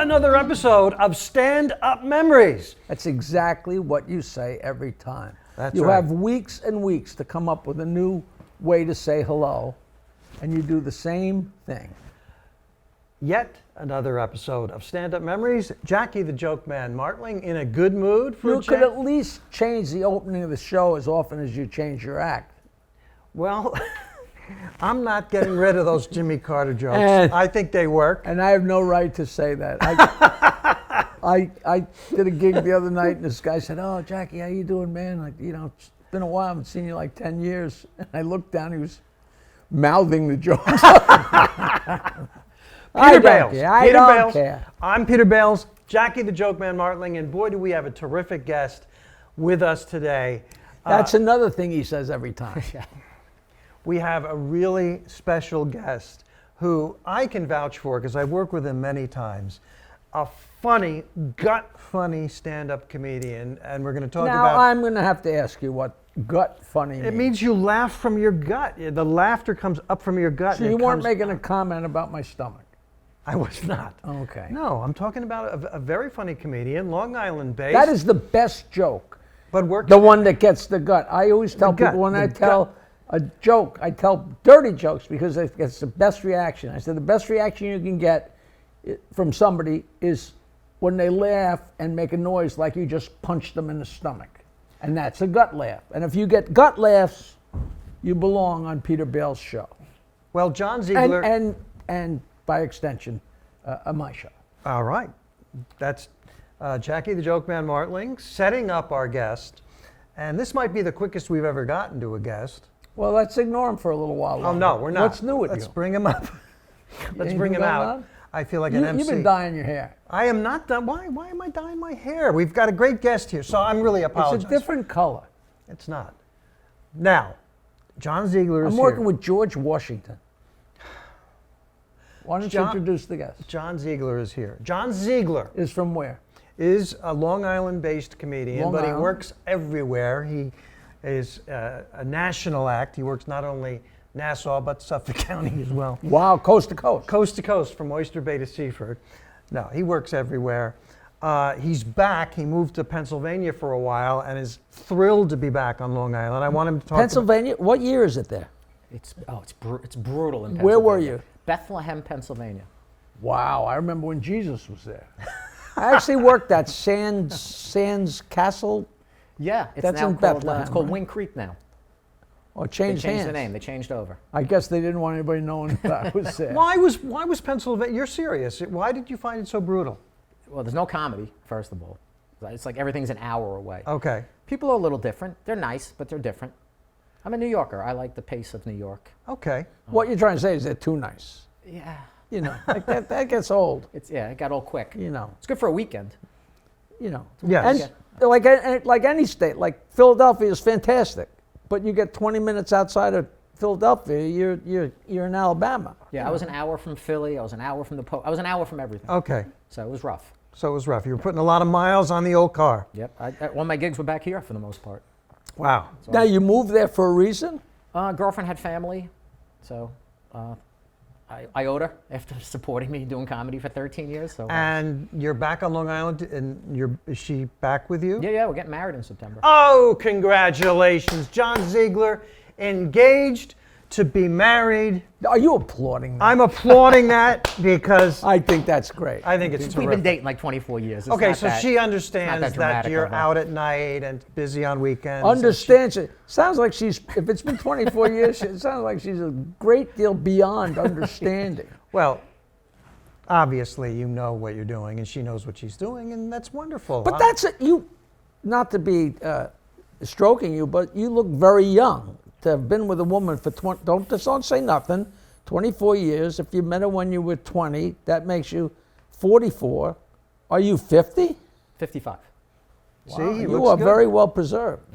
another episode of Stand Up Memories. That's exactly what you say every time. That's you right. have weeks and weeks to come up with a new way to say hello, and you do the same thing. Yet another episode of Stand Up Memories. Jackie the Joke Man Martling in a good mood for You could at least change the opening of the show as often as you change your act. Well, I'm not getting rid of those Jimmy Carter jokes. I think they work. And I have no right to say that. I did a gig the other night, and this guy said, "Oh, Jackie, how you doing, man? Like, it's been a while. I haven't seen you like 10 years." And I looked down, he was mouthing the jokes. Peter Bales. I don't care. I'm Peter Bales, Jackie the Joke Man Martling, and boy, do we have a terrific guest with us today. That's another thing he says every time. We have a really special guest who I can vouch for because I've worked with him many times. A funny, gut-funny stand-up comedian, and we're going to talk about... Now, I'm going to have to ask you what gut funny means. It means you laugh from your gut. The laughter comes up from your gut. So you weren't making a comment about my stomach? I was not. Okay. No, I'm talking about a very funny comedian, Long Island based. That is the best joke. But works... The one that gets the gut. I always tell people when I tell a joke, I tell dirty jokes because it gets the best reaction. I said the best reaction you can get from somebody is when they laugh and make a noise like you just punched them in the stomach. And that's a gut laugh. And if you get gut laughs, you belong on Peter Bales' show. Well, John Ziegler... And by extension, my show. All right. That's Jackie the Joke Man Martling setting up our guest. And this might be the quickest we've ever gotten to a guest. Well, let's ignore him for a little while longer. Oh, no, we're not. What's new with you? Let's bring him up. Let's bring him out. On? I feel like an MC. You've been dyeing your hair. I am not done. Why am I dyeing my hair? We've got a great guest here, so I'm really apologizing. It's a different color. It's not. Now, John Ziegler is I'm working with George Washington. Why don't you introduce the guest? John Ziegler is here. John Ziegler is from where? Is a Long Island-based comedian, but he works everywhere. He is a national act. He works not only Nassau, but Suffolk County as well. Wow, coast to coast. Coast to coast, from Oyster Bay to Seaford. No, he works everywhere. He's back. He moved to Pennsylvania for a while and is thrilled to be back on Long Island. I want him to talk Pennsylvania? What year is it there? It's brutal in Pennsylvania. Where were you? Bethlehem, Pennsylvania. Wow, I remember when Jesus was there. I actually worked at Sands Castle. Yeah, That's in Bethlehem. It's called right? Wing Creek now. Oh, They changed changed hands. the name. They changed over. I guess they didn't want anybody knowing that I was there. Why was Pennsylvania? You're serious. Why did you find it so brutal? Well, there's no comedy, first of all. It's like everything's an hour away. Okay. People are a little different. They're nice, but they're different. I'm a New Yorker. I like the pace of New York. Okay. What you're trying to say is they're too nice. Yeah. Like that gets old. It got old quick. It's good for a weekend. Yes. And like any state, like Philadelphia is fantastic, but you get 20 minutes outside of Philadelphia, you're in Alabama. Yeah, I was an hour from Philly. I was an hour from I was an hour from everything. Okay. So it was rough. So it was rough. You were putting a lot of miles on the old car. Yep. All my gigs were back here for the most part. Wow. So now you moved there for a reason? Girlfriend had family, so I owed her after supporting me doing comedy for 13 years. So. And you're back on Long Island, and is she back with you? Yeah, we're getting married in September. Oh, congratulations, John Ziegler, engaged to be married. Are you applauding that? I'm applauding that because I think that's great. I think it's terrific. We've been dating like 24 years. It's okay, so that, she understands that you're of a- out at night and busy on weekends. Understands it. Sounds like if it's been 24 years, it sounds like she's a great deal beyond understanding. Well, obviously you know what you're doing and she knows what she's doing, and that's wonderful. But that's it. Not to be stroking you, but you look very young to have been with a woman for 20, don't say nothing, 24 years. If you met her when you were 20, that makes you 44. Are you 50? 55. Wow, See, he you looks are good. very well preserved.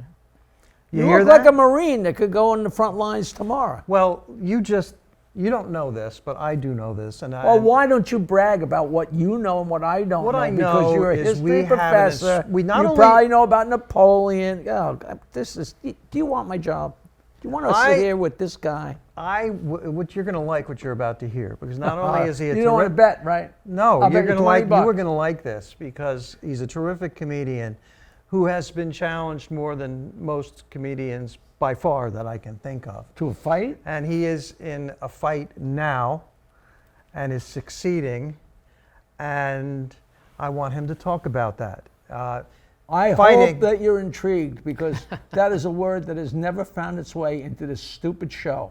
You hear look that? like a Marine that could go in the front lines tomorrow. Well, you don't know this, but I do know this. And Well, why don't you brag about what you know and what I don't What know? I Because know you're a is we history have professor. we not you only- probably know about Napoleon. Oh, God, do you want my job? Do you want to sit here with this guy? what you're going to like what you're about to hear, because not only is he a you don't want to bet, right? No, I'll you're bet you going to like. $20. You were going to like this because he's a terrific comedian who has been challenged more than most comedians by far that I can think of. To a fight? And he is in a fight now and is succeeding, and I want him to talk about that. I Fighting. hope that you're intrigued, because that is a word that has never found its way into this stupid show.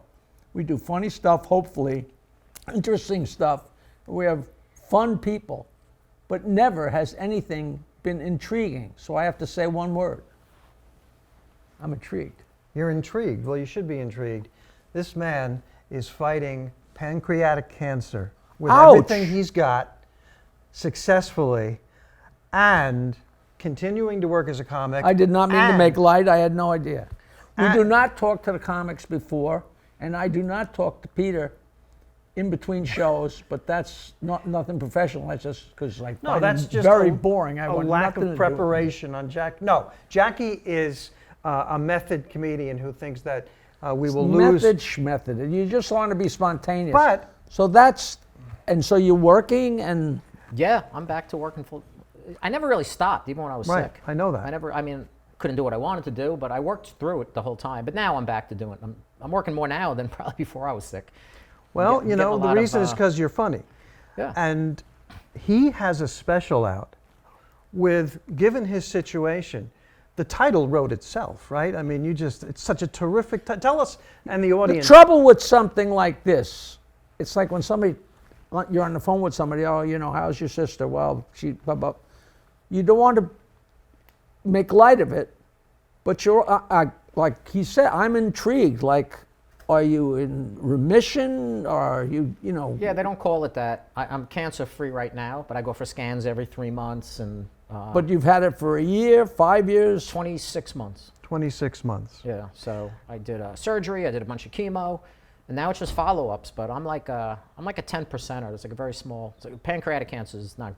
We do funny stuff, hopefully, interesting stuff. We have fun people, but never has anything been intriguing. So I have to say one word. I'm intrigued. You're intrigued. Well, you should be intrigued. This man is fighting pancreatic cancer with Ouch. everything he's got successfully and continuing to work as a comic. I did not mean to and- make light. I had no idea. We and- do not talk to the comics before, and I do not talk to Peter in between shows, but that's nothing professional. That's just because like No, that's just very a, boring. I a want lack nothing to of do preparation on Jack. No, Jackie is a method comedian who thinks that we will lose. Method. You just want to be spontaneous. But so that's, and so you're working, and Yeah, I'm back to working full. I never really stopped, even when I was Right, sick. I know that. I mean, couldn't do what I wanted to do, but I worked through it the whole time. But now I'm back to doing it. I'm working more now than probably before I was sick. well, getting you know, a the lot of, reason is because you're funny. Yeah. And he has a special out with, given his situation, the title wrote itself, right? I mean, it's such a terrific, tell us and the the audience. trouble with something like this, it's like when you're on the phone with somebody. Oh, you know, how's your sister? Well, she. Blah, blah. You don't want to make light of it, but you're like he said. I'm intrigued. Like, are you in remission? Or are you know? Yeah, they don't call it that. I'm cancer free right now, but I go for scans every 3 months and. But you've had it for a year, 5 years. 26 months. 26 months. Yeah, so I did surgery, I did a bunch of chemo, and now it's just follow-ups. But I'm like a 10%er. It's like a very small. So pancreatic cancer is not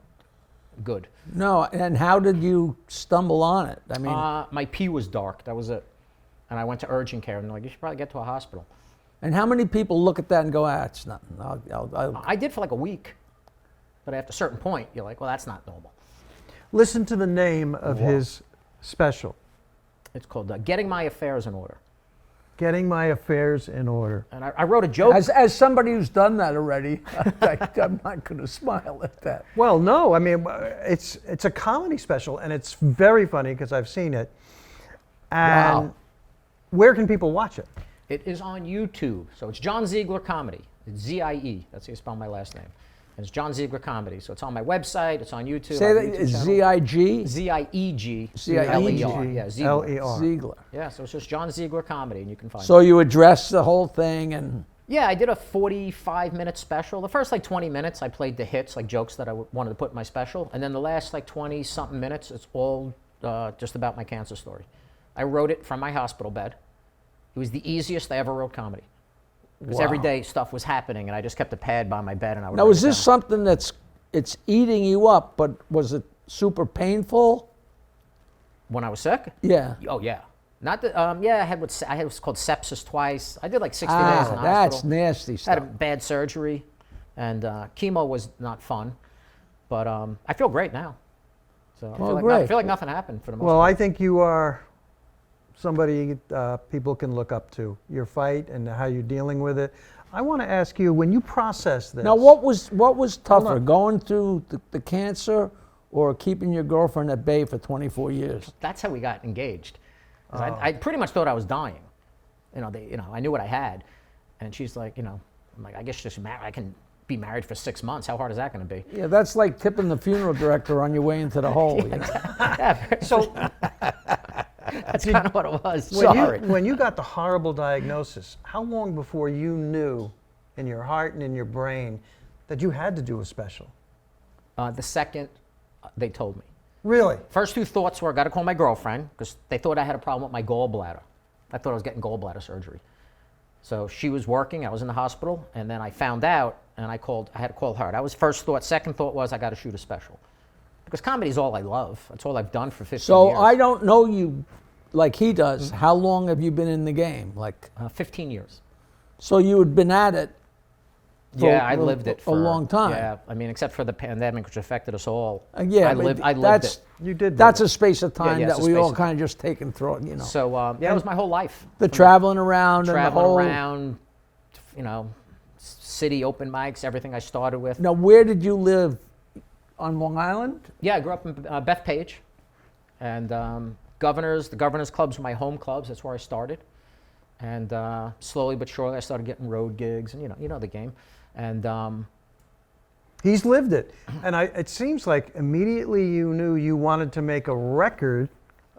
good. No, and how did you stumble on it? I mean, My pee was dark. That was it. And I went to urgent care, and they're like, you should probably get to a hospital. and how many people look at that and go, it's nothing. I'll I did for like a week, but at a certain point, you're like, well, that's not normal. Listen to the name of his special, It's called Getting My Affairs in Order. Getting My Affairs in Order. And I wrote a joke. As somebody who's done that already, I'm not going to smile at that. Well, no, I mean, it's a comedy special, and it's very funny because I've seen it. And Wow. where can people watch it? It is on YouTube. So it's John Ziegler Comedy. It's Z-I-E. That's how you spell my last name. And it's John Ziegler Comedy. So it's on my website. It's on YouTube. Say I have a that YouTube it's channel. Z-I-G? Z-I-E-G. Z-I-E-G. L-E-R. Yeah, Ziegler. L-E-R. Ziegler. Yeah, so it's just John Ziegler Comedy, and you can find it. So you address the whole thing, and Yeah, I did a 45-minute special. The first like 20 minutes, I played the hits, like jokes that I wanted to put in my special. And then the last like 20-something minutes, it's all just about my cancer story. I wrote it from my hospital bed. It was the easiest I ever wrote comedy. Because every Wow. day stuff was happening, and I just kept a pad by my bed, and I would now write is it this down. something it's eating you up, but was it super painful? When I was sick? Yeah. Oh, yeah. Not that, yeah, I had what's called sepsis twice. I did like 60 days in the hospital. That's nasty Had a stuff. bad surgery, and chemo was not fun, but I feel great now. So I Well, feel like great. I feel like nothing happened for the most Well, part. I think you are somebody people can look up to, your fight and how you're dealing with it. I want to ask you, when you process this. Now, what was tougher, on. going through the cancer or keeping your girlfriend at bay for 24 years? That's how we got engaged. 'Cause I pretty much thought I was dying. I knew what I had, and she's like, I'm like, I guess just I can be married for 6 months. How hard is that going to be? Yeah, that's like tipping the funeral director on your way into the hole. You know? So That's kind of what it was. when Sorry. when you got the horrible diagnosis, how long before you knew in your heart and in your brain that you had to do a special? The second they told me. Really? First two thoughts were, I got to call my girlfriend because they thought I had a problem with my gallbladder. I thought I was getting gallbladder surgery. So she was working, I was in the hospital, and then I found out, and I had to call her. That was first thought. Second thought was, I got to shoot a special. Because comedy is all I love. That's all I've done for 15 So years. I don't know you like he does. How long have you been in the game? Like, 15 years. So you had been at it for Yeah, I lived it for a long time. Yeah, I mean, except for the pandemic, which affected us all. Yeah, I but lived that's, it. You did. That's live a space of time yeah, that it's a we space all of kind of just taken through, you know. So yeah, it was my whole life. The traveling around and the Traveling whole. around, you know, city open mics, everything I started with. Now, where did you live? On Long Island? Yeah, I grew up in Bethpage, and the Governors Clubs were my home clubs. That's where I started, and slowly but surely I started getting road gigs, and you know the game, and. He's lived it. And it seems like immediately you knew you wanted to make a record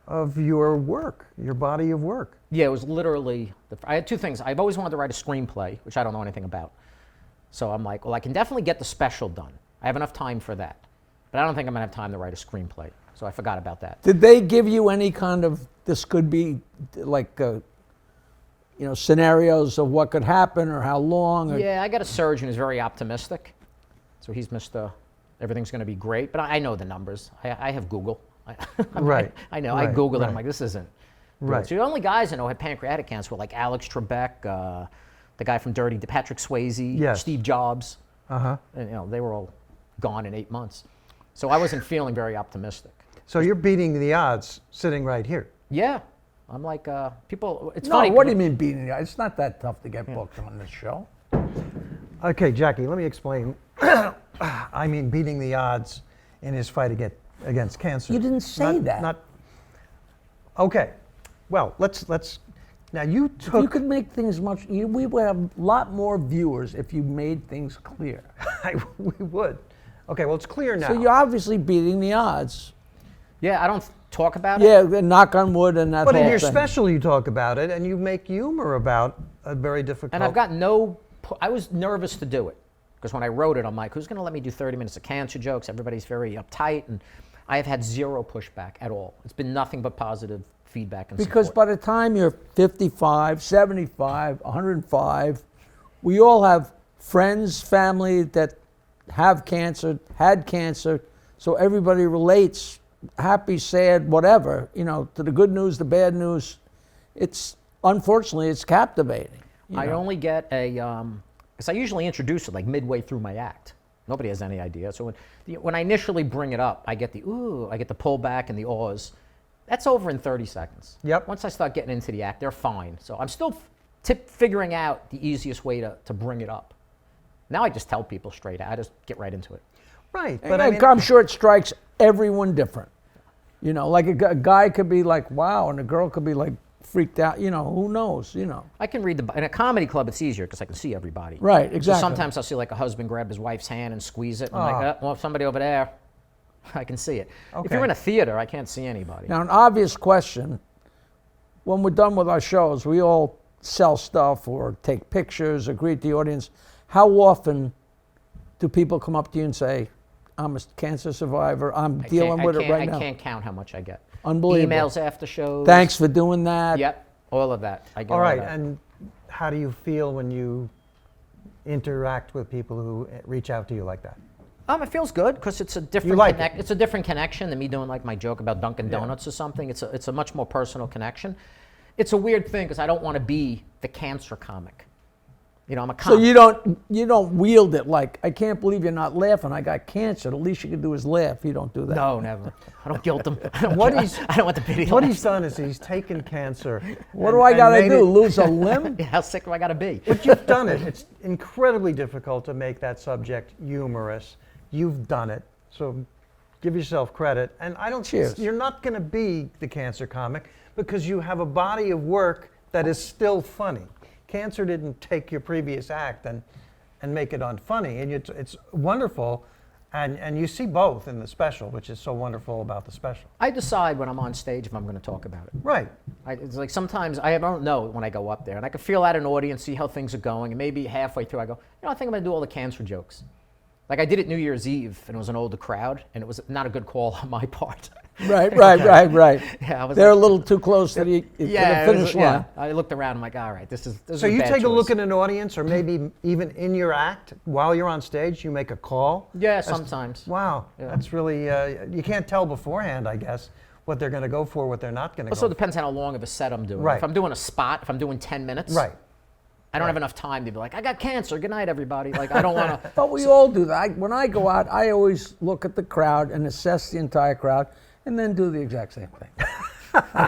of your work, your body of work. Yeah, it was literally, I had two things. I've always wanted to write a screenplay, which I don't know anything about. So I'm like, well, I can definitely get the special done. I have enough time for that. But I don't think I'm going to have time to write a screenplay. So I forgot about that. Did they give you any kind of, this could be like, scenarios of what could happen or how long? Or Yeah, I got a surgeon who's very optimistic. So he's Mr. Everything's going to be great. But I know the numbers. I have Google. Right. I know. Right, I Googled it. right. I'm like, this isn't. Right. So the only guys I know had pancreatic cancer were like Alex Trebek, the guy from Dirty, Patrick Swayze, Yes. Steve Jobs. Uh-huh. And they were all gone in 8 months. So I wasn't feeling very optimistic. So you're beating the odds sitting right here. Yeah. I'm like, people, it's no, funny. what do you mean beating it? It's not that tough to get booked on this show. Okay, Jackie, let me explain. I mean beating the odds in his fight against cancer. You didn't say that. Okay. Well, let's now you If you took could make things we would have a lot more viewers if you made things clear. we would. Okay, well it's clear now. So you're obviously beating the odds. Yeah, I don't talk about it. Yeah, knock on wood and that But whole in your thing. special you talk about it and you make humor about a very difficult. And I've got I was nervous to do it. Because when I wrote it, I'm like, who's going to let me do 30 minutes of cancer jokes? Everybody's very uptight. And I have had zero pushback at all. It's been nothing but positive feedback and Because support. by the time you're 55, 75, 105, we all have friends, family that have cancer, had cancer. So everybody relates, happy, sad, whatever, to the good news, the bad news. Unfortunately, it's captivating. I only get because I usually introduce it like midway through my act. Nobody has any idea. So when I initially bring it up, I get the pullback and the awes. That's over in 30 seconds. Yep. Once I start getting into the act, they're fine. So I'm still figuring out the easiest way to bring it up. Now I just tell people straight out. I just get right into it. Right, But but I mean, I'm sure it strikes everyone different. Like a guy could be like, wow, and a girl could be like freaked out. Who knows, I can read in a comedy club, it's easier because I can see everybody. Right, exactly. So sometimes I'll see like a husband grab his wife's hand and squeeze it. And I'm like, well, somebody over there, I can see it. If Okay. you're in a theater, I can't see anybody. Now, an obvious question, when we're done with our shows, we all sell stuff or take pictures or greet the audience. How often do people come up to you and say, I'm a cancer survivor, I'm dealing with it right now? I can't count how much I get. Unbelievable. Emails after shows. Thanks for doing that. Yep, all of that. I get all right, that. and how do you feel when you interact with people who reach out to you like that? It feels good because it's a different like it. It's a different connection than me doing like my joke about Dunkin' Donuts or something. It's a much more personal connection. It's a weird thing because I don't want to be the cancer comic. I'm a So comic. you don't wield it like, I can't believe you're not laughing. I got cancer. The least you can do is laugh. You don't do that. No, never. I don't guilt them. I don't want the pity. What he's done is he's taken cancer. What do I got to do? Lose a limb? How sick do I got to be? But you've done it. It's incredibly difficult to make that subject humorous. You've done it. So give yourself credit. And Cheers. You're not going to be the cancer comic because you have a body of work that is still funny. Cancer didn't take your previous act and make it unfunny. And it's wonderful. And you see both in the special, which is so wonderful about the special. I decide when I'm on stage if I'm going to talk about it. Right. It's like sometimes I don't know when I go up there, and I can feel out an audience, see how things are going, and maybe halfway through I go, I think I'm going to do all the cancer jokes. Like I did it New Year's Eve, and it was an older crowd, and it was not a good call on my part. Right. Yeah, I was They're like, a little too close to the finish line. Yeah, I looked around. I'm like, all right, this is. So you take a look at an audience, or maybe even in your act, while you're on stage, you make a call? Yeah, sometimes. Wow, Yeah. that's really, you can't tell beforehand, I guess, what they're going to go for, what they're not going to go Also, for. depends on how long of a set I'm doing. Right. If I'm doing a spot, if I'm doing 10 minutes. Right. I don't have enough time to be like, I got cancer. Good night, everybody. Like, I don't want to. But we all do that. When I go out, I always look at the crowd and assess the entire crowd, and then do the exact same thing.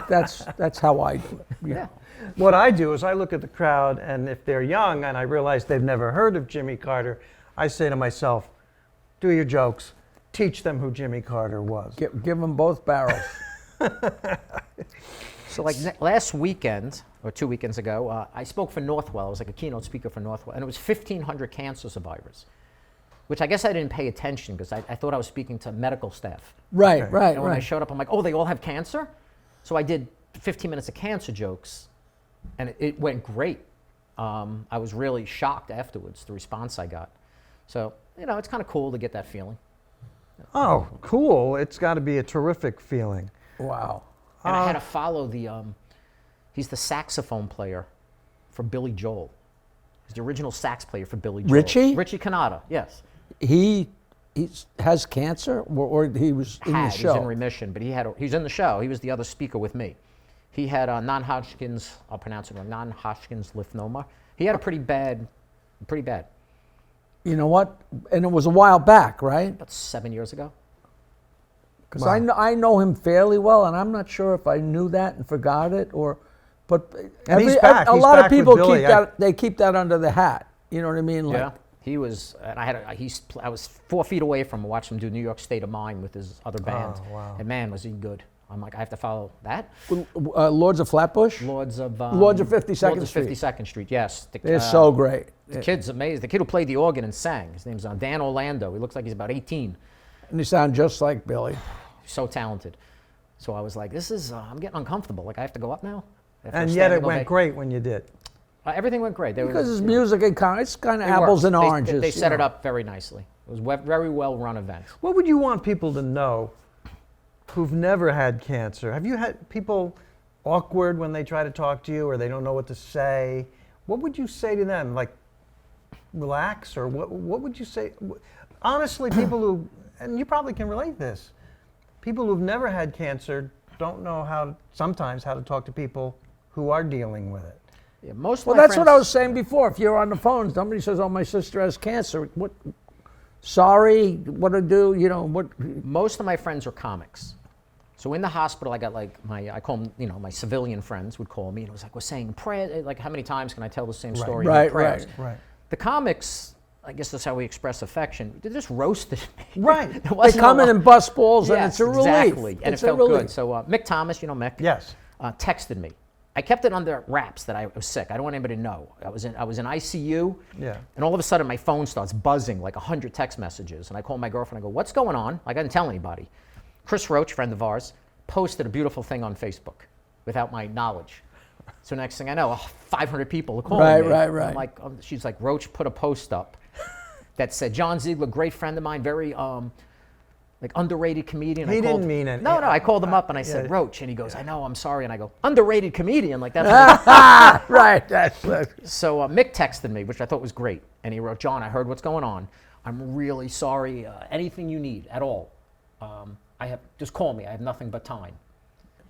That's how I do it. Yeah. What I do is I look at the crowd, and if they're young and I realize they've never heard of Jimmy Carter, I say to myself, do your jokes. Teach them who Jimmy Carter was. Give them both barrels. So like last weekend, or 2 weekends ago, I spoke for Northwell. I was like a keynote speaker for Northwell, and it was 1,500 cancer survivors, which I guess I didn't pay attention because I thought I was speaking to medical staff. Right, Okay. right, And when I right. showed up, I'm like, oh, they all have cancer? So I did 15 minutes of cancer jokes, and it went great. I was really shocked afterwards, the response I got. So, it's kind of cool to get that feeling. Oh, cool. It's got to be a terrific feeling. Wow. And I had to follow he's the saxophone player for Billy Joel. He's the original sax player for Billy Joel. Richie? Richie Canada, yes. He has cancer, or he was in the show? He's in remission, but he's in the show. He was the other speaker with me. He had non-Hodgkin's, I'll pronounce it wrong, non-Hodgkin's lymphoma. He had a pretty bad. You know what? And it was a while back, right? About 7 years ago. Because I know him fairly well, and I'm not sure if I knew that and forgot it, but And he's back. a He's lot back of people with Billy. keep that. They keep that under the hat. You know what I mean? Like, Yeah. He was, and I was 4 feet away from him, watched him do New York State of Mind with his other band. Oh, wow. And man, was he good. I'm like, I have to follow that. Lords of Flatbush. Lords of 52nd Lords of Street. 52nd Street, yes. They're so great. The kid's amazing. The kid who played the organ and sang, his name's Dan Orlando. He looks like he's about 18. And they sound just like Billy. So talented. So I was like, I'm getting uncomfortable. Like, I have to go up now? After And a yet it standing went ovation. great when you did. Everything went great. Because it's music and it's kind of it apples worked. and oranges. They set you it know. up very nicely. It was a very well-run event. What would you want people to know who've never had cancer? Have you had people awkward when they try to talk to you or they don't know what to say? What would you say to them? Like, relax? Or what would you say? Honestly, people who, and you probably can relate this, people who've never had cancer don't know sometimes how to talk to people who are dealing with it. Yeah, most of Well, my that's what friends- I was saying before. If you're on the phone, somebody says, "Oh, my sister has cancer." What? Sorry, what to do? You know what? Most of my friends are comics. So in the hospital, I got like I call them, my civilian friends would call me, and it was like, we're saying prayer. Like, how many times can I tell the same story? Right, in prayers? Right. The comics, I guess that's how we express affection. They just roasted me. Right. There They wasn't come a in lot- and bust balls, and Yes, it's a relief. exactly. And It's it a felt relief. good. So Mick Thomas, Mick, Yes. texted me. I kept it under wraps that I was sick. I don't want anybody to know. I was in ICU. Yeah. And all of a sudden, my phone starts buzzing like 100 text messages. And I call my girlfriend. I go, "What's going on?" Like, I didn't tell anybody. Chris Roach, friend of ours, posted a beautiful thing on Facebook without my knowledge. So next thing I know, 500 people are calling me. Right. I'm like, she's like, Roach put a post up that said, "John Ziegler, great friend of mine, very like underrated comedian." He didn't mean it. No, I called him up and I said, Yeah. "Roach," and he goes, "I know, I'm sorry." And I go, "Underrated comedian?" Like, that's what Right. That's So Mick texted me, which I thought was great, and he wrote, "John, I heard what's going on. I'm really sorry. Anything you need at all, just call me. I have nothing but time."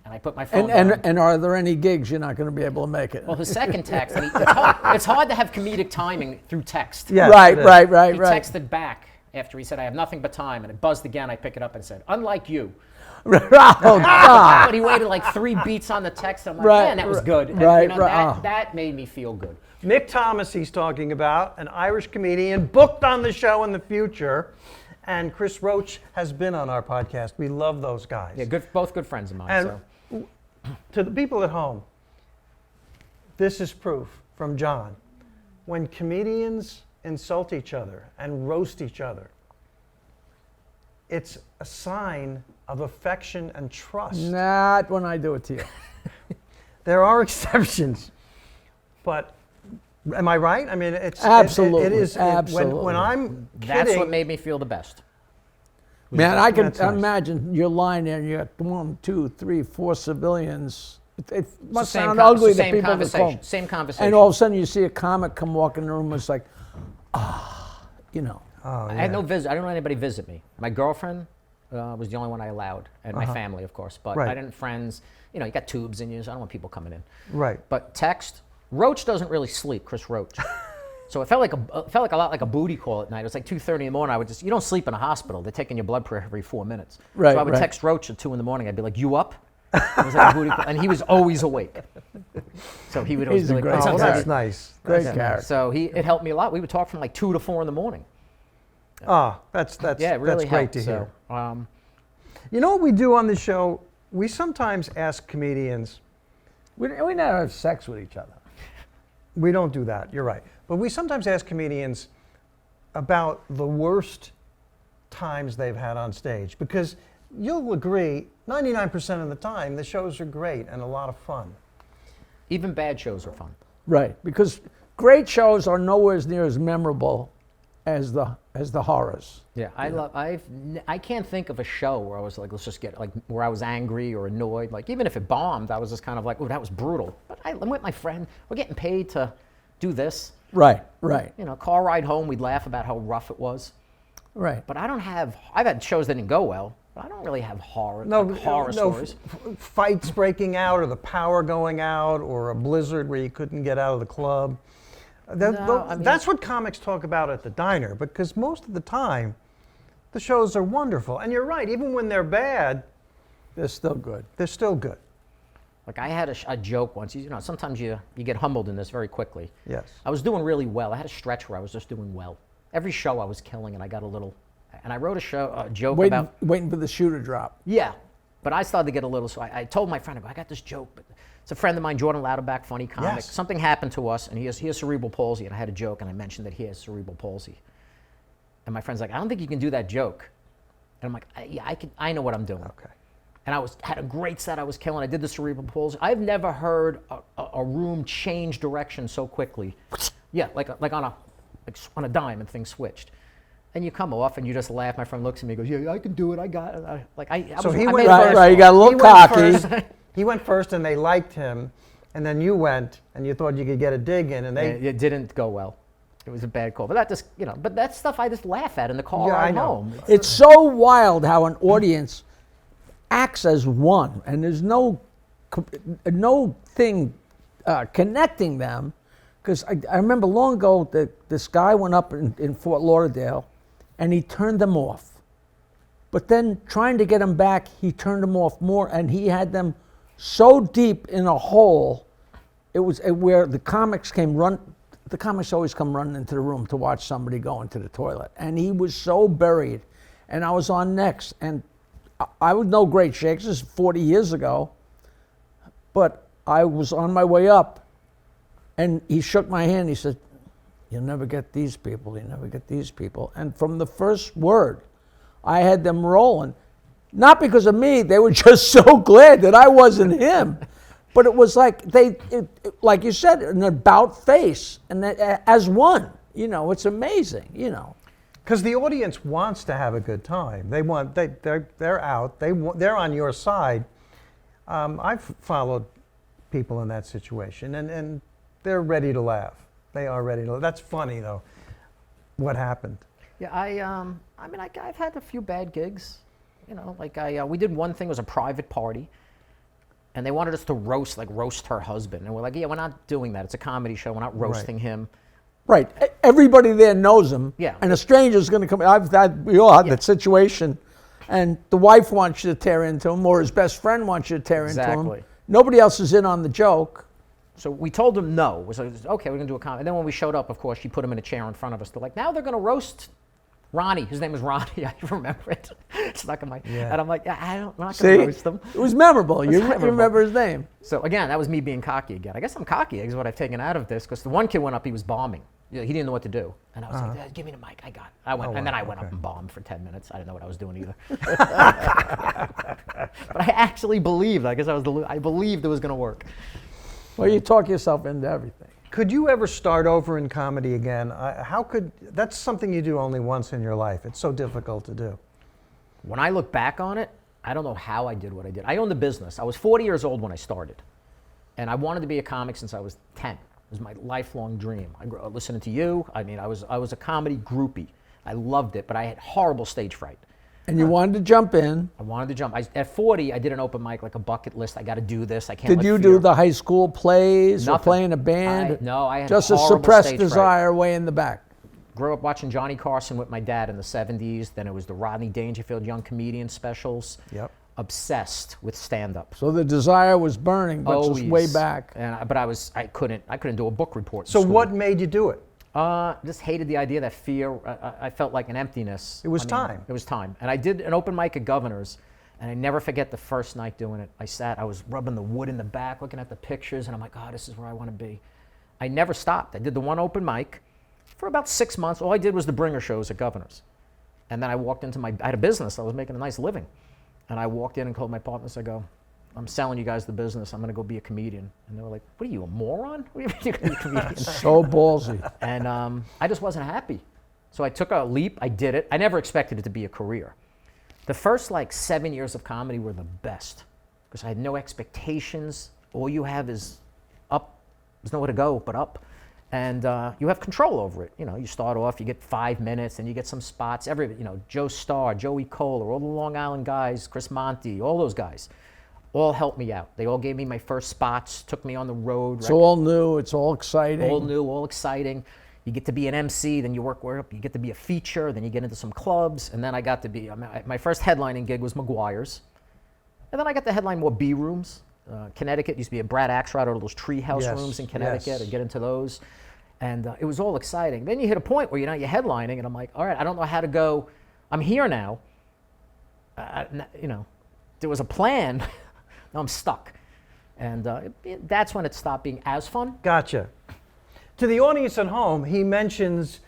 And I put my phone down. and are there any gigs you're not going to be able to make it? Well, his second text, it's hard to have comedic timing through text. Yeah. right. He Right. texted back after he said, "I have nothing but time," and it buzzed again. I pick it up and said, "Unlike you." Oh God. But he waited like 3 beats on the text. I'm like, Right, man, that was good. And, right. That made me feel good. Mick Thomas, he's talking about, an Irish comedian booked on the show in the future. And Chris Roach has been on our podcast. We love those guys. Yeah, both good friends of mine. And So. to the people at home, this is proof from John. When comedians insult each other and roast each other, it's a sign of affection and trust. Not when I do it to you. There are exceptions, but am I right? I mean, it's Absolutely, It is absolutely. when I'm kidding. That's what made me feel the best. Man, I can That's nice. imagine you're lying there and you got 1, 2, 3, 4 civilians. It must Same sound con- ugly it's the to same people at conversation. home. Same conversation. And all of a sudden you see a comic come walk in the room and it's like, you know. Oh, I had no visit. I didn't let anybody visit me. My girlfriend was the only one I allowed, and my family, of course. But Right. I didn't friends. You got tubes in you, so I don't want people coming in. Right. But text, Roach doesn't really sleep, Chris Roach. So it felt like a lot like a booty call at night. It was like 2:30 in the morning. You don't sleep in a hospital. They're taking your blood pressure every 4 minutes. Right, so I would right. text Roach at 2 in the morning. I'd be like, "You up?" It was like a booty call, and he was always awake. So he would always He's be a like, great "Oh, Oh, That's that's character. nice. Great That's character. So it helped me a lot. We would talk from like 2 to 4 in the morning. Ah, that's Yeah, it really that's great helped. to hear. So, You know what we do on the show? We sometimes ask comedians. We never have sex with each other. We don't do that. You're right. But we sometimes ask comedians about the worst times they've had on stage, because you'll agree, 99% of the time the shows are great and a lot of fun. even bad shows are fun. Right, because great shows are nowhere near as memorable as the horrors. Yeah, I can't think of a show where I was like, let's just get like where I was angry or annoyed. Like even if it bombed, I was just kind of like, oh, that was brutal. But I'm with my friend. We're getting paid to do this. Right, right, You know, car ride home, we'd laugh about how rough it was. right. But I've had shows that didn't go well, but I don't really have horror stories. Fights breaking out, or the power going out, or a blizzard where you couldn't get out of the club. That's what comics talk about at the diner, because most of the time, the shows are wonderful. And you're right, even when they're bad, They're still good. they're still good. Like I had a joke once. You know, sometimes you get humbled in this very quickly. Yes. I was doing really well. I had a stretch where I was just doing well. Every show I was killing, and I got a little. And I wrote a joke about. Waiting for the shoe to drop. Yeah, but I started to get a little. So I told my friend, I got this joke, but it's a friend of mine, Jordan Louderback, funny comic. Yes. Something happened to us, and he has cerebral palsy, and I had a joke, and I mentioned that he has cerebral palsy. And my friend's like, I don't think you can do that joke. And I'm like, yeah, I can. I know what I'm doing. Okay. And I had a great set I was killing. I did the cerebral palsy. I've never heard a room change direction so quickly. Yeah, like on a dime, and things switched. And you come off and you just laugh. My friend looks at me and goes, yeah, I can do it. I got it. So he I went made it first. Right, you got a little He went cocky. first. He went first, and they liked him, and then you went, and you thought you could get a dig in, and they. It didn't go well. It was a bad call. But that just, but that stuff I just laugh at in the car Yeah, I ride know. home. It's so wild how an audience acts as one, and there's no thing connecting them. Because I remember long ago that this guy went up in Fort Lauderdale, and he turned them off. But then trying to get them back, he turned them off more, and he had them so deep in a hole. It was where the comics the comics always come running into the room to watch somebody go into the toilet. And he was so buried. And I was on next. And I was no great shakes. This is 40 years ago. But I was on my way up. And he shook my hand. He said, you'll never get these people. You'll never get these people. And from the first word, I had them rolling. Not because of me. They were just so glad that I wasn't him. But it was like like you said, an about face, and that, as one. It's amazing. Because the audience wants to have a good time. They're out. They're on your side. I've followed people in that situation, and they're ready to laugh. They are ready to laugh. That's funny though. What happened? Yeah, I've had a few bad gigs. We did one thing, it was a private party. And they wanted us to roast her husband. And we're like, yeah, we're not doing that. It's a comedy show. We're not roasting him. Right. Everybody there knows him. Yeah. And a stranger's going to come. We all had that situation. And the wife wants you to tear into him, or his best friend wants you to tear into Exactly. him. Nobody else is in on the joke. So we told them no. We said, okay, we're going to do a comedy. And then when we showed up, of course, she put him in a chair in front of us. They're like, now they're going to roast Ronnie. His name was Ronnie. I remember it. It's stuck in my. Yeah. And I'm like, I'm not going to roast them. It was memorable. You memorable. remember his name. So again, that was me being cocky again. I guess I'm cocky is what I've taken out of this, because the one kid went up, he was bombing. He didn't know what to do. And I was like, give me the mic, I got it. I went, and then I went up and bombed for 10 minutes. I didn't know what I was doing either. But I actually believed, I guess I believed it was going to work. Well, you talk yourself into everything. Could you ever start over in comedy again? That's something you do only once in your life. It's so difficult to do. When I look back on it, I don't know how I did what I did. I owned a business. I was 40 years old when I started. And I wanted to be a comic since I was 10. It was my lifelong dream. I grew up listening to you. I mean, I was a comedy groupie. I loved it, but I had horrible stage fright. And you wanted to jump in. I wanted to jump. At 40, I did an open mic, like a bucket list. I got to do this. I can't. Did let you fear- do the high school plays or Nothing. play in a band? No, I had just a horrible suppressed stage fright. desire way in the back. Grew up watching Johnny Carson with my dad in the 70s. Then it was the Rodney Dangerfield Young Comedian specials. Yep. Obsessed with stand-up. So the desire was burning, but just way Always. back. But I couldn't do a book report. in So school. what made you do it? Just hated the idea, that fear. I felt like an emptiness. It was time. It was time. And I did an open mic at Governor's, and I never forget the first night doing it. I was rubbing the wood in the back, looking at the pictures, and I'm like, oh, this is where I want to be. I never stopped. I did the one open mic for about 6 months. All I did was the bringer shows at Governor's. And then I walked into I had a business. I was making a nice living. And I walked in and told my partners, I go, I'm selling you guys the business. I'm going to go be a comedian. And they were like, what are you, a moron? What do you mean you're going to be a comedian? So ballsy. And I just wasn't happy. So I took a leap. I did it. I never expected it to be a career. The first 7 years of comedy were the best because I had no expectations. All you have is up. There's nowhere to go but up. And you have control over it. You start off, you get 5 minutes, and you get some spots. Joe Starr, Joey Kohler, all the Long Island guys, Chris Monty, all those guys, all helped me out. They all gave me my first spots, took me on the road. It's all new. It's all exciting. All new, all exciting. You get to be an MC, then you work up. You get to be a feature, then you get into some clubs, and then I got to be. My first headlining gig was McGuire's, and then I got to headline more B rooms. Connecticut used to be a Brad Axelrod, or those treehouse Yes, rooms in Connecticut. yes. I'd get into those, and it was all exciting. Then you hit a point where you're headlining, and I'm like, all right, I don't know how to go. I'm here now. There was a plan. Now I'm stuck, and that's when it stopped being as fun. Gotcha. To the audience at home, he mentions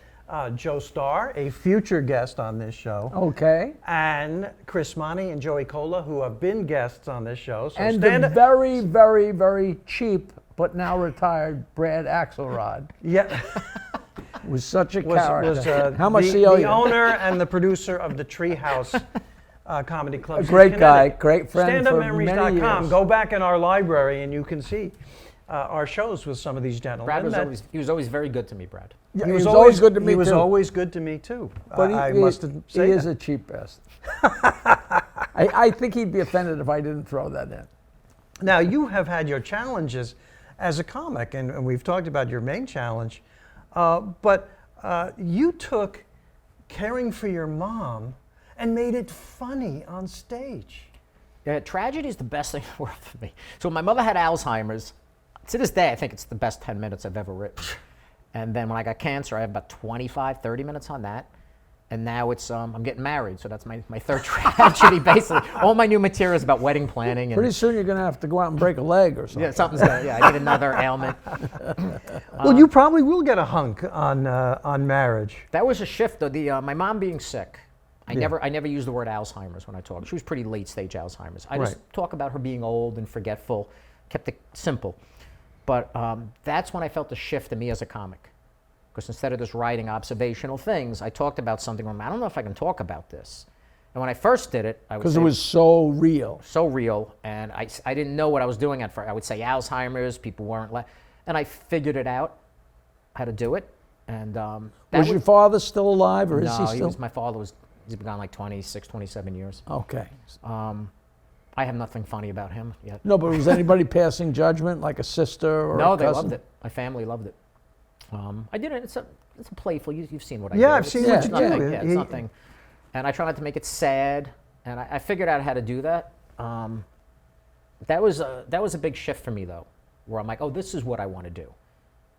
Joe Starr, a future guest on this show. Okay. And Chris Monty and Joey Kohler, who have been guests on this show. So And stand the very, very, very cheap, but now retired Brad Axelrod yeah, was such a was, character. How much the, do you owe the you? owner and the producer of the Treehouse Comedy Club. A great guy, great friend for many StandUpMemories.com. years. Go back in our library and you can see our shows with some of these gentlemen. Brad was always very good to me, Brad. Yeah, he was always good to me He was too. always good to me too. But I must say he is that. a cheap best. I think he'd be offended if I didn't throw that in. Now, you have had your challenges as a comic, and we've talked about your main challenge, but you took caring for your mom and made it funny on stage. Yeah, tragedy is the best thing in the world for me. So when my mother had Alzheimer's, to this day, I think it's the best 10 minutes I've ever written. And then when I got cancer, I have about 25, 30 minutes on that. And now it's, I'm getting married, so that's my third tragedy, basically. All my new material is about wedding planning. And Pretty soon you're going to have to go out and break a leg or something. yeah, something's gonna, I need another ailment. Well, you probably will get a hunk on marriage. That was a shift, though. My mom being sick, I Yeah. never used the word Alzheimer's when I talk. She was pretty late stage Alzheimer's. I just Right. talk about her being old and forgetful, kept it simple. But that's when I felt the shift in me as a comic. Because instead of just writing observational things, I talked about something where I don't know if I can talk about this. And when I first did it, I would Because say it was so real. so real, and I didn't know what I was doing at first. I would say Alzheimer's, people weren't, and I figured it out, how to do it. And that Was your father still alive, or is no, he still? my father was, he's been gone like 26, 27 years. Okay. I have nothing funny about him yet. No, but was anybody passing judgment, like a sister or No, a they cousin? loved it. My family loved it. I did it. It's a playful. You've seen what I Yeah, do. I've seen what It's you nothing, do. Yeah, it's nothing. And I try not to make it sad. And I figured out how to do that. That was a big shift for me though, where I'm like, oh, this is what I want to do.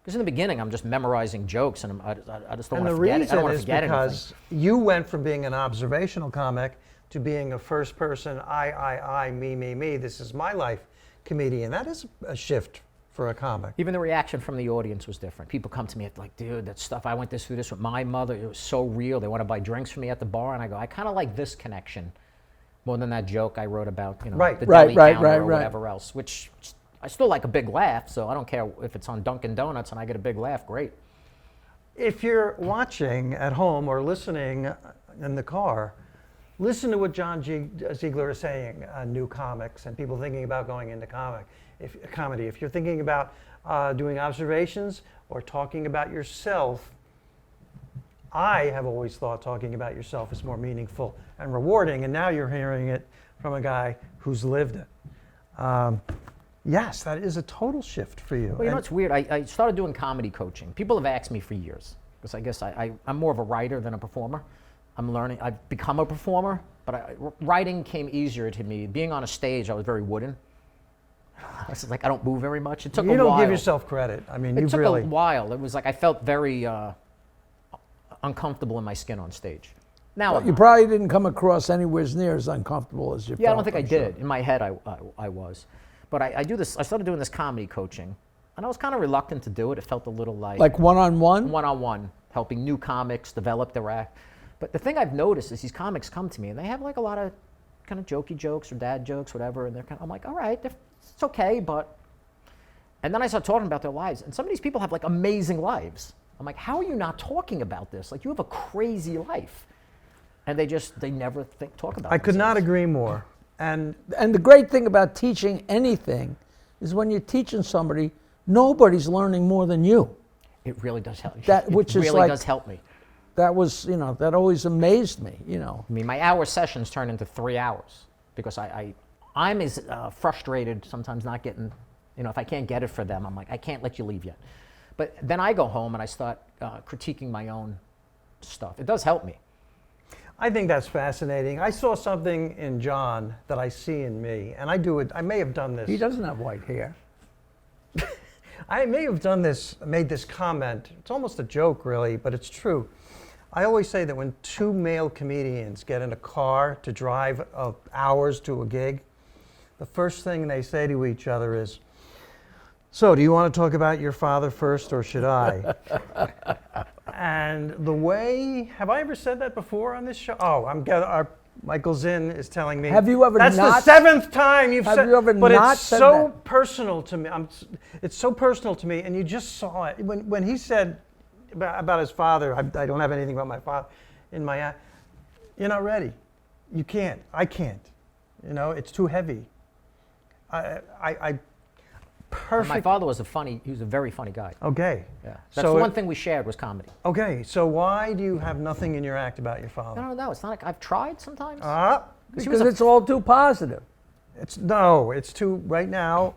Because in the beginning, I'm just memorizing jokes, and I just don't And want the to forget it. I don't reason want to is forget because you went from being an observational comic to being a first person, I, me, this is my life comedian. That is a shift for a comic. Even the reaction from the audience was different. People come to me like, dude, that stuff, I went through this with my mother. It was so real. They want to buy drinks for me at the bar. And I go, I kind of like this connection more than that joke I wrote about, Right. the Right, deli right, counter right, or right. whatever else, which I still like a big laugh. So I don't care if it's on Dunkin' Donuts and I get a big laugh, great. If you're watching at home or listening in the car, listen to what John Ziegler is saying, new comics and people thinking about going into comedy. If you're thinking about doing observations or talking about yourself, I have always thought talking about yourself is more meaningful and rewarding, and now you're hearing it from a guy who's lived it. Yes, that is a total shift for you. Well, you know, it's weird. I started doing comedy coaching. People have asked me for years, because I guess I'm more of a writer than a performer. I'm learning. I've become a performer, but writing came easier to me. Being on a stage, I was very wooden. It's like I don't move very much. It took a while. You don't give yourself credit. I mean, It took a while. It was like I felt very uncomfortable in my skin on stage. Now You probably didn't come across anywhere near as uncomfortable as you felt. Yeah, I don't think I I'm sure. did. In my head, I was. But I do this. I started doing this comedy coaching, and I was kind of reluctant to do it. It felt a little Like one-on-one? One-on-one, helping new comics develop their act. But the thing I've noticed is these comics come to me, and they have like a lot of kind of jokey jokes or dad jokes, whatever, and I'm like, all right, it's okay, but... And then I start talking about their lives, and some of these people have like amazing lives. I'm like, how are you not talking about this? Like, you have a crazy life. And they never talk about it. I could not agree more. And the great thing about teaching anything is when you're teaching somebody, nobody's learning more than you. It really does help. Which it is really like- does help me. That was, that always amazed me, I mean, my hour sessions turn into 3 hours because I'm as frustrated sometimes not getting, if I can't get it for them, I'm like, I can't let you leave yet. But then I go home and I start critiquing my own stuff. It does help me. I think that's fascinating. I saw something in John that I see in me, and I do it. I may have done this. He doesn't have white hair. I may have made this comment. It's almost a joke, really, but it's true. I always say that when two male comedians get in a car to drive hours to a gig, the first thing they say to each other is, "So, do you want to talk about your father first, or should I?" And have I ever said that before on this show? Oh, Michael Zinn is telling me. Have you ever That's not? the seventh time you've said. Have you ever but not it's said so that? personal to me. It's so personal to me, and you just saw it when he said about his father. I don't have anything about my father in my. You're not ready. You can't. I can't. It's too heavy. Perfect. My father was he was a very funny guy. Okay. Yeah. That's the one thing we shared was comedy. Okay, so why do you have nothing in your act about your father? No, it's not like I've tried sometimes. Because it's all too positive. It's too, right now,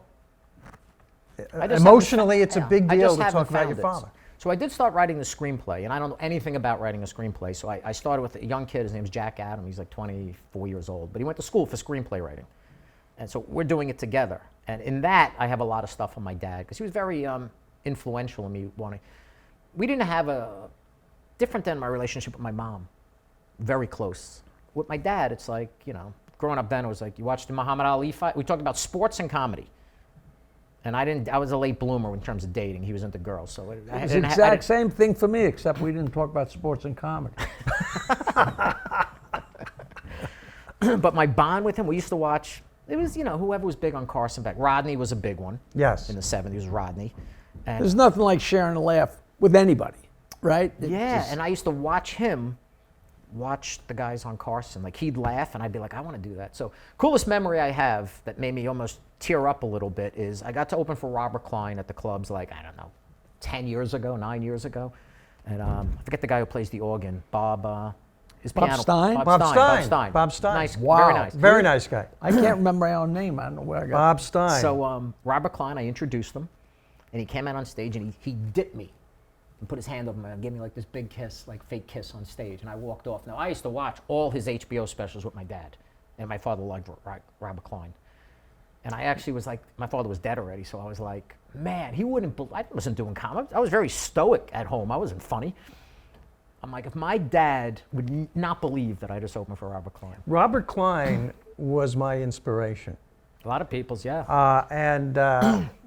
I just emotionally, haven't- it's a yeah, big I deal just to haven't talk about found your it. father. So I did start writing the screenplay, and I don't know anything about writing a screenplay. So I started with a young kid. His name's Jack Adam. He's like 24 years old, but he went to school for screenplay writing. And so we're doing it together. And in that, I have a lot of stuff on my dad, because he was very influential in me wanting. We didn't have different than my relationship with my mom, very close. With my dad, it's like, growing up then, it was like, you watched the Muhammad Ali fight. We talked about sports and comedy. And I was a late bloomer in terms of dating. He was into girls. So It was the exact same thing for me, except we didn't talk about sports and comedy. But my bond with him, we used to watch, it was, whoever was big on Carson back. Rodney was a big one. Yes. In the 70s, Rodney. And There's nothing like sharing a laugh with anybody, right? and I used to watch the guys on Carson. Like, he'd laugh, and I'd be like, I want to do that. So, coolest memory I have that made me almost tear up a little bit is I got to open for Robert Klein at the clubs, like, I don't know, 9 years ago. And I forget the guy who plays the organ, Bob Stein? Bob Stein. Nice, Wow. very nice. Very nice guy. I can't remember my own name. I don't know where I got Bob Stein. So Robert Klein, I introduced him, and he came out on stage, and he dipped me and put his hand over me and gave me like this big kiss, like fake kiss on stage, and I walked off. Now, I used to watch all his HBO specials with my dad, and my father loved Robert Klein. And I actually was like, my father was dead already, so I was like, man, I wasn't doing comedy. I was very stoic at home. I wasn't funny. I'm like, if my dad would not believe that I just opened for Robert Klein. Robert Klein was my inspiration. A lot of people's, yeah. And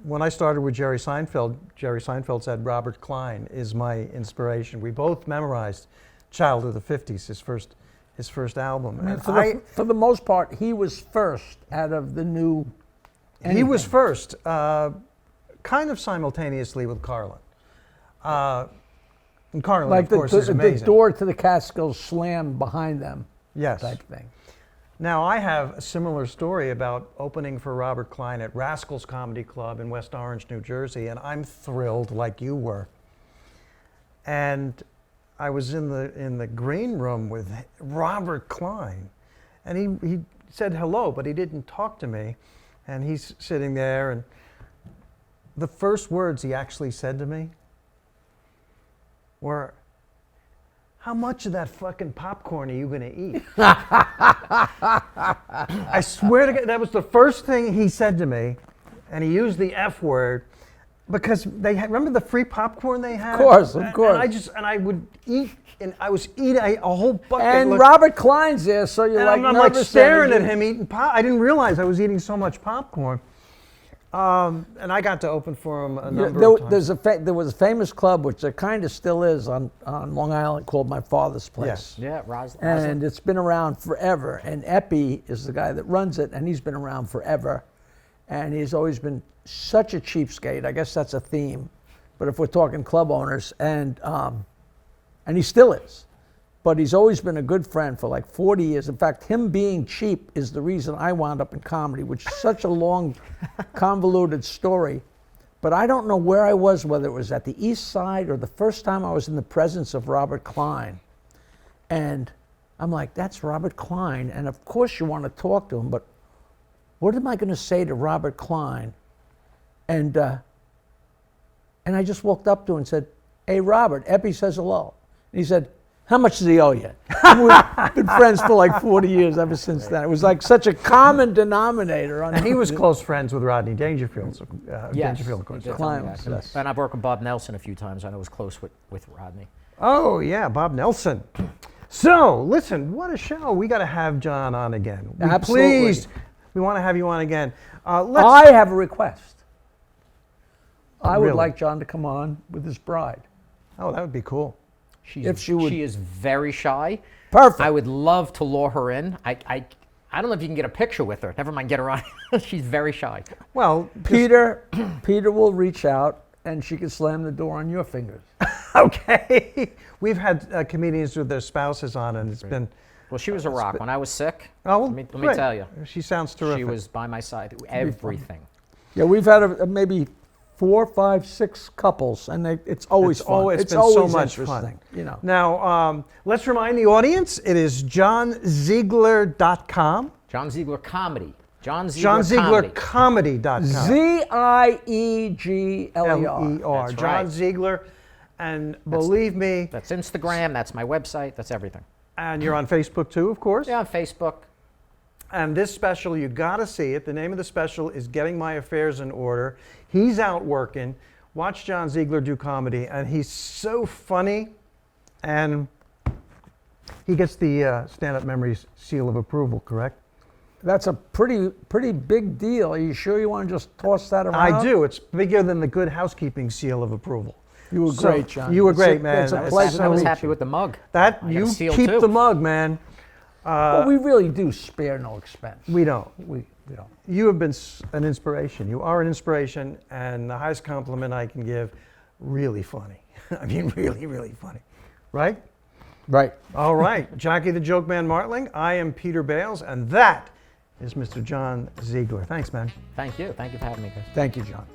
when I started with Jerry Seinfeld said Robert Klein is my inspiration. We both memorized Child of the 50s, his first album. I mean, for the most part, he was first out of the new anything. He was first, kind of simultaneously with Carlin. And Carlin, like of course, is amazing. the door to the Catskills slammed behind them. Yes. Type thing. Now, I have a similar story about opening for Robert Klein at Rascals Comedy Club in West Orange, New Jersey, and I'm thrilled like you were. And I was in the green room with Robert Klein, and he said hello, but he didn't talk to me, and he's sitting there, and the first words he actually said to me were, "How much of that fucking popcorn are you gonna eat?" I swear to God, that was the first thing he said to me, and he used the F word because they had, remember the free popcorn they had? Of course. And I would eat, and I was eating a whole bucket. And Robert Klein's there, so you're like I'm like nervous staring and at him eating pop. I didn't realize I was eating so much popcorn. And I got to open for him a number of times. There was a famous club, which there kind of still is on Long Island, called My Father's Place. Yeah, Roslyn. And it's been around forever. And Epi is the guy that runs it, and he's been around forever. And he's always been such a cheapskate. I guess that's a theme. But if we're talking club owners, and he still is. But he's always been a good friend for like 40 years. In fact, him being cheap is the reason I wound up in comedy, which is such a long, convoluted story. But I don't know where I was, whether it was at the East Side or the first time I was in the presence of Robert Klein. And I'm like, that's Robert Klein. And of course you want to talk to him, but what am I going to say to Robert Klein? And I just walked up to him and said, "Hey, Robert," Epi says hello. And he said, "How much does he owe you?" We've been friends for like 40 years ever since then. It was like such a common denominator. And he was close friends with Rodney Dangerfield. So, Yes, Dangerfield, of course. he did Klein tell me was, that. yes. And I've worked with Bob Nelson a few times. I know I was close with Rodney. Oh, yeah, Bob Nelson. So, listen, what a show. We got to have John on again. Absolutely. Please, we want to have you on again. I have a request. I would Really? like John to come on with his bride. Oh, that would be cool. If she would- She is very shy. Perfect. I would love to lure her in. I don't know if you can get a picture with her. Never mind, get her on. She's very shy. Well, Peter will reach out and she can slam the door on your fingers. okay. We've had comedians with their spouses on, and it's been. Well, she was a rock. When I was sick, Oh, well, let me great. tell you, She sounds terrific. she was by my side through everything. Yeah, we've had maybe 4, 5, 6 couples, and it's always fun. It's been always so much interesting, fun. you know. Now, let's remind the audience, it is johnziegler.com. John Ziegler Comedy. John Ziegler Comedy. JohnZieglerComedy.com. Ziegler. L-E-R. That's John right. Ziegler. And believe me, That's Instagram. That's my website. That's everything. and you're on Facebook too, of course. Yeah, on Facebook. And this special, you got to see it. The name of the special is Getting My Affairs in Order. He's out working. Watch John Ziegler do comedy, and he's so funny. And he gets the Stand Up Memories seal of approval, correct? That's a pretty big deal. Are you sure you want to just toss that around? I do. It's bigger than the Good Housekeeping seal of approval. You were So, great, John. You were It's a- great, man. it's a It's pleasure. I was so- happy with the mug. That I got a you seal, keep too. the mug, man. Well, we really do spare no expense. We don't. We don't. You have been an inspiration. You are an inspiration, and the highest compliment I can give, really funny. I mean, really, really funny. Right? Right. All right. Jackie the Joke Man Martling. I am Peter Bales, and that is Mr. John Ziegler. Thanks, man. Thank you. Thank you for having me, guys. Thank you, John.